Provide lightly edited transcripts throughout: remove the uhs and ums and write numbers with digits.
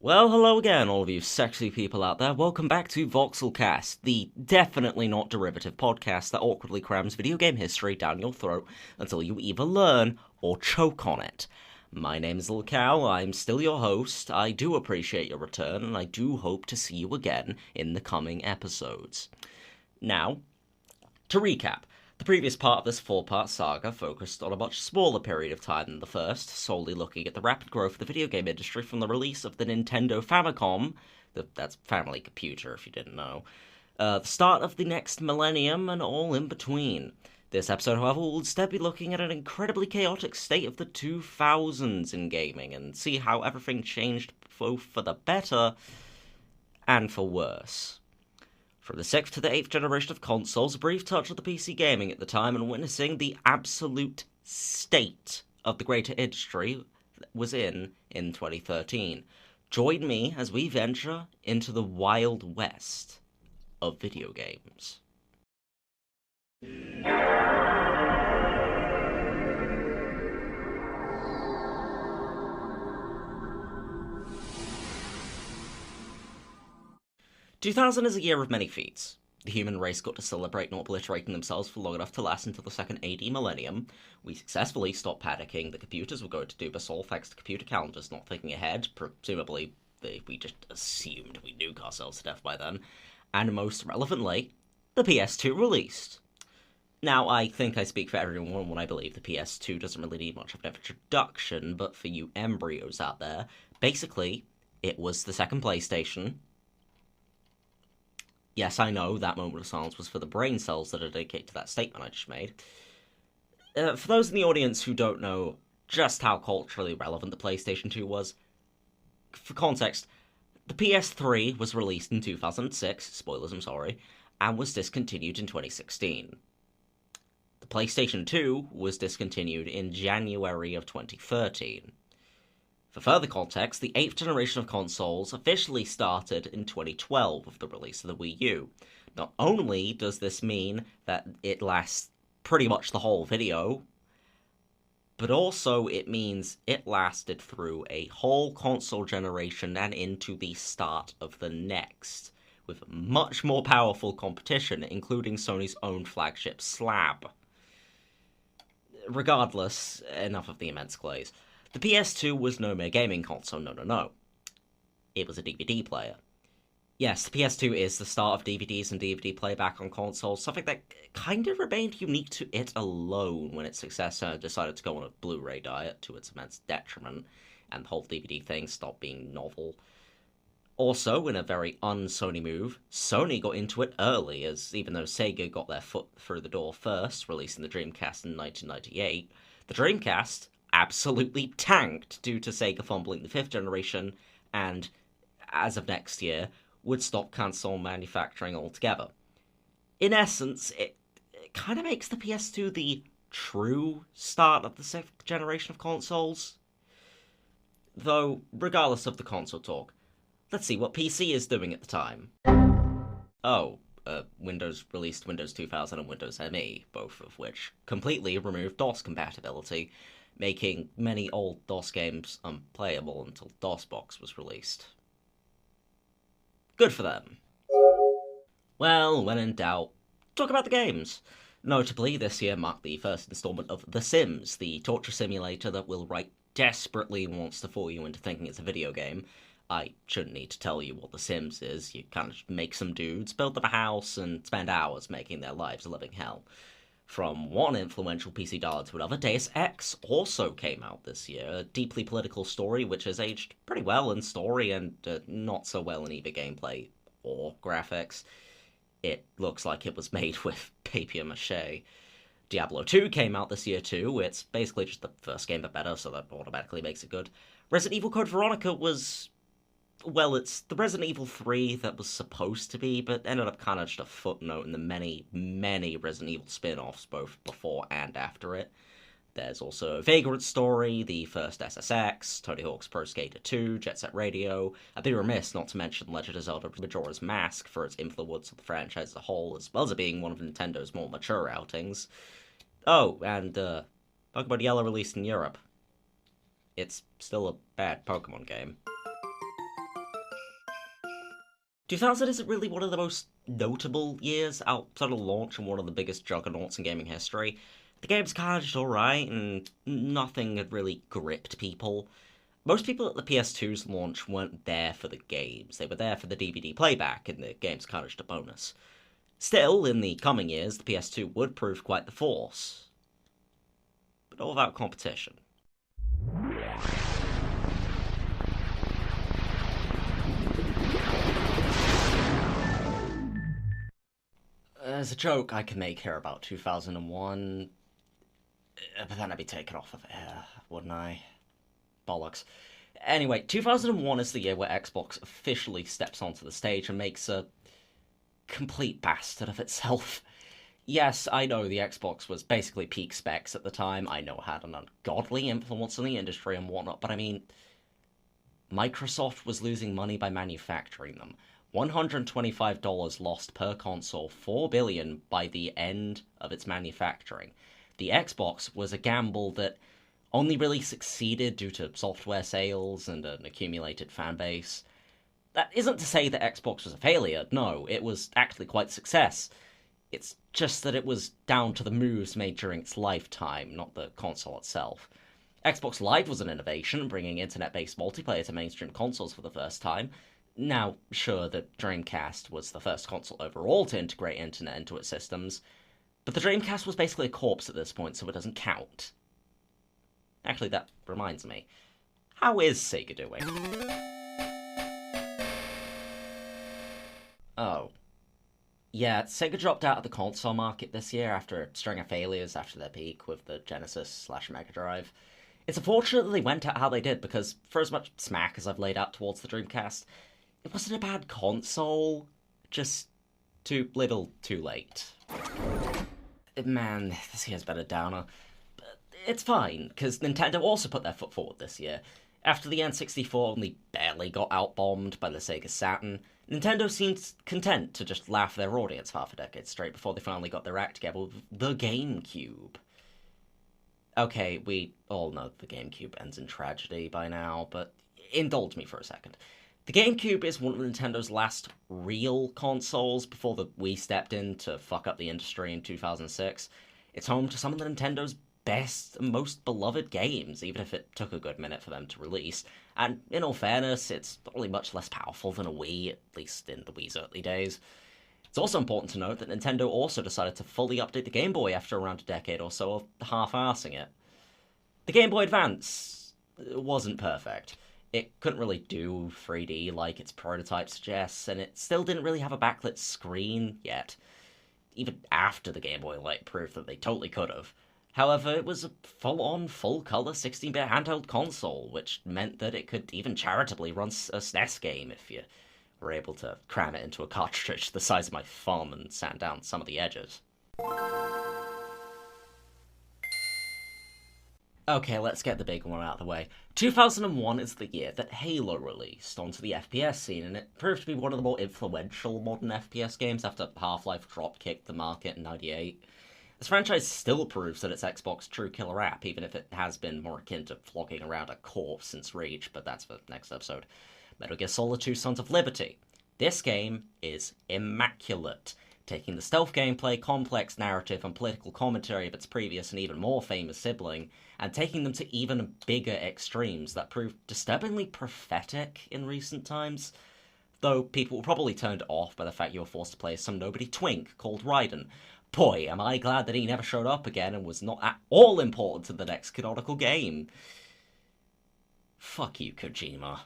Well, hello again, all of you sexy people out there. Welcome back to Voxelcast, the definitely not derivative podcast that awkwardly crams video game history down your throat until you either learn or choke on it. My name is Lil Cow, I'm still your host. I do appreciate your return, and I do hope to see you again in the coming episodes. Now, to recap, the previous part of this four-part saga focused on a much smaller period of time than the first, solely looking at the rapid growth of the video game industry from the release of the Nintendo Famicom, that's family computer if you didn't know, the start of the next millennium, and all in between. This episode, however, will instead be looking at an incredibly chaotic state of the 2000s in gaming, and see how everything changed both for the better and for worse. From the 6th to the 8th generation of consoles, a brief touch of the PC gaming at the time, and witnessing the absolute state of the greater industry was in 2013. Join me as we venture into the Wild West of video games. 2000 is a year of many feats. The human race got to celebrate not obliterating themselves for long enough to last until the second AD millennium. We successfully stopped panicking that computers were going to do us all thanks to computer calendars not thinking ahead. Presumably, we just assumed we nuked ourselves to death by then. And most relevantly, the PS2 released. Now, I think I speak for everyone when I believe the PS2 doesn't really need much of an introduction, but for you embryos out there, basically, it was the second PlayStation. Yes, I know, that moment of silence was for the brain cells that are dedicated to that statement I just made. For those in the audience who don't know just how culturally relevant the PlayStation 2 was, for context, the PS3 was released in 2006, spoilers, I'm sorry, and was discontinued in 2016. The PlayStation 2 was discontinued in January of 2013. For further context, the 8th generation of consoles officially started in 2012 with the release of the Wii U. Not only does this mean that it lasts pretty much the whole video, but also it means it lasted through a whole console generation and into the start of the next, with much more powerful competition, including Sony's own flagship Slab. Regardless, enough of the immense glaze. The PS2 was no mere gaming console, no. It was a DVD player. Yes, the PS2 is the start of DVDs and DVD playback on consoles, something that kind of remained unique to it alone when its successor decided to go on a Blu-ray diet to its immense detriment, and the whole DVD thing stopped being novel. Also, in a very un-Sony move, Sony got into it early, as even though Sega got their foot through the door first, releasing the Dreamcast in 1998, the Dreamcast absolutely tanked due to Sega fumbling the 5th generation, and, as of next year, would stop console manufacturing altogether. In essence, it kind of makes the PS2 the true start of the 6th generation of consoles. Though, regardless of the console talk, let's see what PC is doing at the time. Windows released Windows 2000 and Windows ME, both of which completely removed DOS compatibility, making many old DOS games unplayable until DOSBox was released. Good for them. Well, when in doubt, talk about the games. Notably, this year marked the first installment of The Sims, the torture simulator that Will Wright desperately wants to fool you into thinking it's a video game. I shouldn't need to tell you what The Sims is. You kind of make some dudes, build them a house, and spend hours making their lives a living hell. From one influential PC dollar to another, Deus Ex also came out this year, a deeply political story which has aged pretty well in story and not so well in either gameplay or graphics. It looks like it was made with papier-mâché. Diablo 2 came out this year too. It's basically just the first game but better, so that automatically makes it good. Resident Evil Code Veronica was... well, it's the Resident Evil 3 that was supposed to be, but ended up kind of just a footnote in the many, many Resident Evil spin-offs, both before and after it. There's also Vagrant Story, the first SSX, Tony Hawk's Pro Skater 2, Jet Set Radio. I'd be remiss not to mention Legend of Zelda Majora's Mask for its influence on the franchise as a whole, as well as it being one of Nintendo's more mature outings. Oh, and Pokemon Yellow released in Europe. It's still a bad Pokemon game. 2000 isn't really one of the most notable years outside of launch and one of the biggest juggernauts in gaming history. The game's kind of just alright, and nothing had really gripped people. Most people at the PS2's launch weren't there for the games, they were there for the DVD playback, and the game's kind of just a bonus. Still, in the coming years, the PS2 would prove quite the force. But all without competition. There's a joke I can make here about 2001, but then I'd be taken off of air, wouldn't I? Bollocks. Anyway, 2001 is the year where Xbox officially steps onto the stage and makes a complete bastard of itself. Yes, I know the Xbox was basically peak specs at the time. I know it had an ungodly influence on the industry and whatnot, but I mean, Microsoft was losing money by manufacturing them. $125 lost per console, $4 billion by the end of its manufacturing. The Xbox was a gamble that only really succeeded due to software sales and an accumulated fan base. That isn't to say that Xbox was a failure, no, it was actually quite a success. It's just that it was down to the moves made during its lifetime, not the console itself. Xbox Live was an innovation, bringing internet-based multiplayer to mainstream consoles for the first time. Now, sure, the Dreamcast was the first console overall to integrate internet into its systems, but the Dreamcast was basically a corpse at this point, so it doesn't count. Actually, that reminds me. How is Sega doing? Oh. Yeah, Sega dropped out of the console market this year after a string of failures after their peak with the Genesis/Mega Drive. It's unfortunate that they went out how they did, because for as much smack as I've laid out towards the Dreamcast, it wasn't a bad console, just too little too late. Man, this year's been a downer. But it's fine, because Nintendo also put their foot forward this year. After the N64 only barely got outbombed by the Sega Saturn, Nintendo seemed content to just laugh their audience half a decade straight before they finally got their act together with the GameCube. Okay, we all know the GameCube ends in tragedy by now, but indulge me for a second. The GameCube is one of Nintendo's last real consoles before the Wii stepped in to fuck up the industry in 2006. It's home to some of the Nintendo's best and most beloved games, even if it took a good minute for them to release. And in all fairness, it's probably much less powerful than a Wii, at least in the Wii's early days. It's also important to note that Nintendo also decided to fully update the Game Boy after around a decade or so of half-arsing it. The Game Boy Advance wasn't perfect. It couldn't really do 3D like its prototype suggests, and it still didn't really have a backlit screen yet, even after the Game Boy Light proved that they totally could have. However, it was a full-on, full-colour 16-bit handheld console, which meant that it could even charitably run a SNES game if you were able to cram it into a cartridge the size of my thumb and sand down some of the edges. Okay, let's get the big one out of the way. 2001 is the year that Halo released onto the FPS scene, and it proved to be one of the more influential modern FPS games after Half-Life dropkicked the market in '98. This franchise still proves that it's Xbox's true killer app, even if it has been more akin to flogging around a corpse since Reach, but that's for next episode. Metal Gear Solid 2 Sons of Liberty. This game is immaculate, taking the stealth gameplay, complex narrative, and political commentary of its previous and even more famous sibling, and taking them to even bigger extremes that proved disturbingly prophetic in recent times. Though people were probably turned off by the fact you were forced to play as some nobody twink called Raiden. Boy, am I glad that he never showed up again and was not at all important to the next canonical game. Fuck you, Kojima.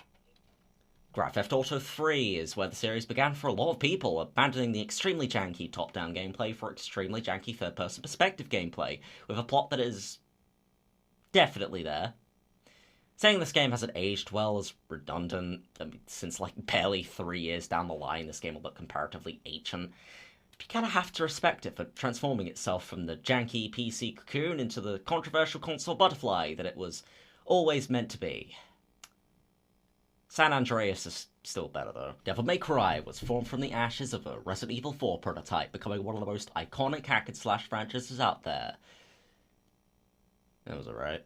Grand Theft Auto 3 is where the series began for a lot of people, abandoning the extremely janky top-down gameplay for extremely janky third-person perspective gameplay, with a plot that is definitely there. Saying this game hasn't aged well is redundant. Since like barely 3 years down the line, this game will look comparatively ancient. But you kind of have to respect it for transforming itself from the janky PC cocoon into the controversial console butterfly that it was always meant to be. San Andreas is still better though. Devil May Cry was formed from the ashes of a Resident Evil 4 prototype, becoming one of the most iconic hack and slash franchises out there. That was alright.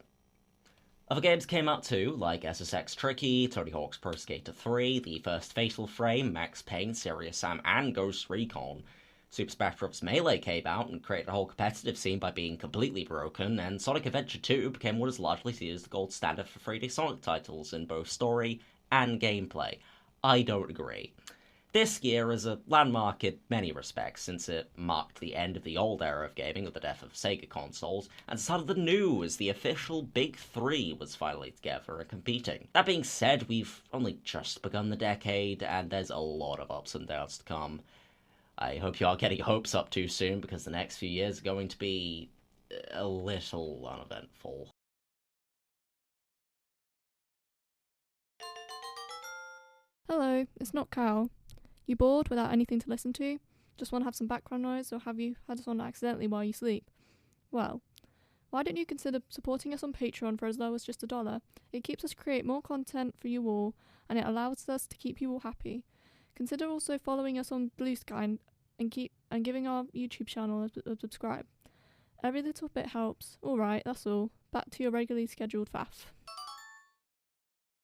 Other games came out too, like SSX Tricky, Tony Hawk's Pro Skater 3, the first Fatal Frame, Max Payne, Serious Sam, and Ghost Recon. Super Smash Bros. Melee came out and created a whole competitive scene by being completely broken, and Sonic Adventure 2 became what is largely seen as the gold standard for 3D Sonic titles in both story and gameplay. I don't agree. This year is a landmark in many respects, since it marked the end of the old era of gaming with the death of Sega consoles, and started the new as the official Big Three was finally together and competing. That being said, we've only just begun the decade, and there's a lot of ups and downs to come. I hope you aren't getting your hopes up too soon, because the next few years are going to be a little uneventful. Hello, it's not Kyle. You bored without anything to listen to? Just want to have some background noise, or have you had us on accidentally while you sleep? Well, why don't you consider supporting us on Patreon for as low as just $1? It keeps us create more content for you all, and it allows us to keep you all happy. Consider also following us on Blue Sky and giving our YouTube channel a subscribe. Every little bit helps. Alright, that's all. Back to your regularly scheduled faff.